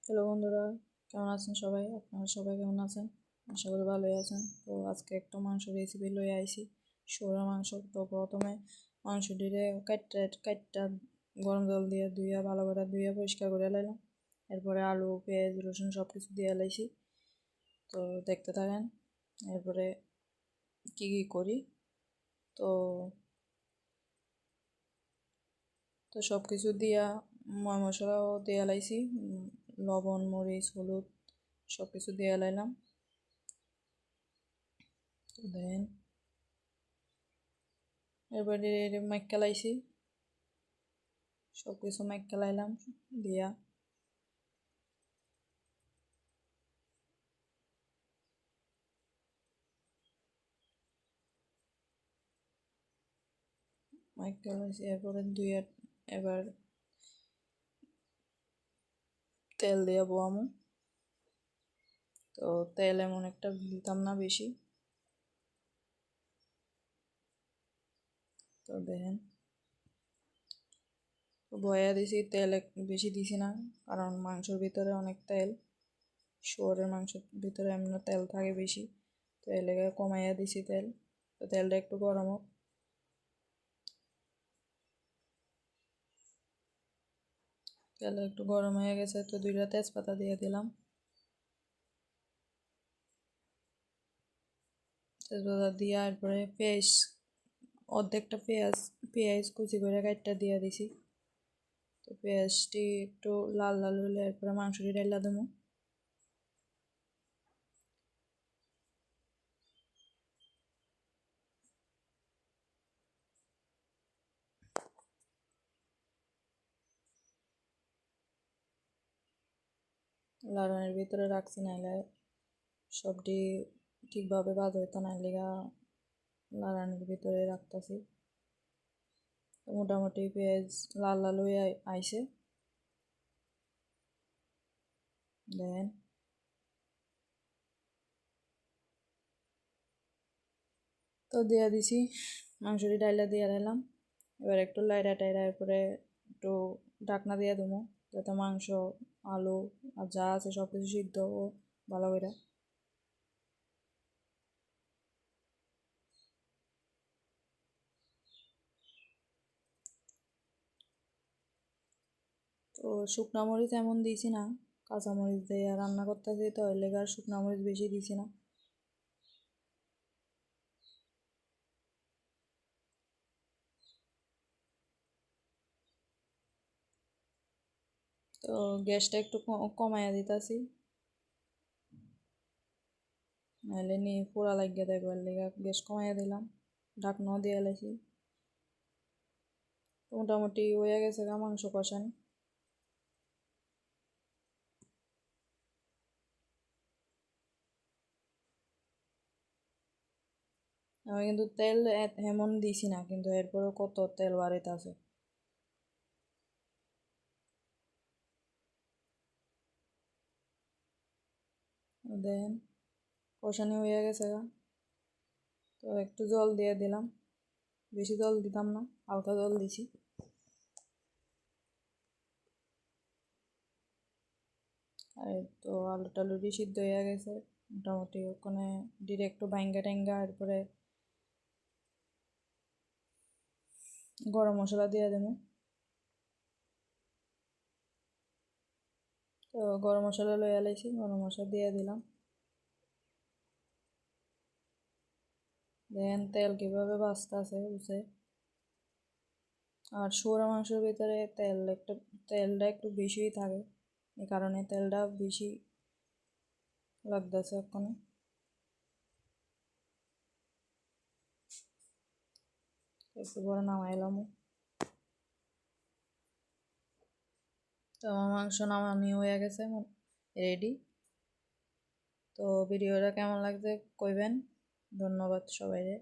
Hello বন্ধুরা, কেমন আছেন সবাই? আপনারা সবাই কেমন আছেন? আশা করি ভালোই আছেন। তো আজকে একটা মাংস রেসিপি লয়ে আইছি, শুয়োরের মাংস। তো প্রথমে মাংসটিরে কাটটা গরম জল দিয়ে ধুইয়া ভালো করে ধুইয়া পরিষ্কার করে লাইলাম। এরপরে আলু, পেঁয়াজ, রসুন সব কিছু দিয়ে লাইছি। তো দেখতে থাকেন এরপরে কি কি করি। তো তো সব কিছু দিয়া ময় মশলাও দিয়ে লাইছি, লবণ, মরিচ, হলুদ সব কিছু দিয়ে লাইলাম। তো দেন এরপরে মাইক্কা লাইছি, সব কিছু মাইক্কা লাইলাম দিয়া মাইক্কা লাইছি। এরপরে দুইয়া এবার তেল দিয়ে বোয়ামু। তো তেল এমন একটা দিতাম না বেশি। তো দেখেন বয়া দিছি, তেল বেশি দিছি না, কারণ মাংসের ভিতরে অনেক তেল, শুয়োরের মাংসের ভিতরে এমন তেল থাকে বেশি। তো এর লেগে কমাইয়া দিছি তেল। তো তেলটা একটু গরম হোক। তেল একটু গরম হয়ে গেছে, তো দুইটা তেজপাতা দিয়ে দিলাম। তেজপাতা দিয়া এরপরে পেঁয়াজ, অর্ধেকটা পেঁয়াজ কুচি করে কাটটা দিয়ে দিছি। তো পেঁয়াজটি একটু লাল লাল হলে এরপরে মাংসটি ডাইলা দেবো। লাড়ানোর ভিতরে রাখছি, নাইলে সবটি ঠিকভাবে বাদ হইতো না, লেগা লাড়ানোর ভিতরে রাখতেছি। মোটামুটি পেঁয়াজ লাল লাল হয়ে আইছে। দেন তো দিয়ে দিছি, মাংসটি ডাইলা দিয়ে দিলাম। এবার একটু লাইড়া টাইড়া এরপরে একটু ঢাকনা দিয়ে দেবো, যাতে মাংস, আলু আর যা আছে সব কিছু সিদ্ধ ও ভালো করে। তো শুকনা মরিচ এমন দিছি না, কাঁচা মরিচ দিয়ে রান্না করতেছি, তো এর লেগে আর শুকনা মরিচ বেশি দিছি না। তো গ্যাসটা একটু কমাইয়া দিতেছি, নাহলে নি পোড়া লাগিয়ে দেবো, এর লেগে গ্যাস কমাইয়া দিলাম। ঢাকনাও দিয়ে এলাইছি। মোটামুটি হয়ে গেছে গা মাংস কষানি। আমি কিন্তু তেল এমন দিছি না, কিন্তু এরপরেও কত তেল বাড়িতে আছে। দেন কষানি হয়ে গেছে গা। তো একটু জল দিয়ে দিলাম, বেশি জল দিতাম না, হালকা জল দিছি। আর তো আলু টালুটি সিদ্ধ হয়ে গেছে মোটামুটি, ওখানে ডিরেক্ট ভাঙ্গা টাঙ্গা এরপরে গরম মশলা দিয়ে দেবো। তো গরম মশলা লইয়া লাইছি, গরম মশলা দিয়ে দিলাম। দেন তেল কীভাবে বাঁচতেছে বুঝে। আর শুয়োর মাংসের ভিতরে তেলটা একটু বেশিই থাকে, এই কারণে তেলটা বেশি লাগতেছে ওখানে। একটু পরে নামাইলাম। তো আমার মাংস নামানি হয়ে গেছে, রেডি। তো ভিডিওটা কেমন লাগছে কইবেন। ধন্যবাদ সবাইকে।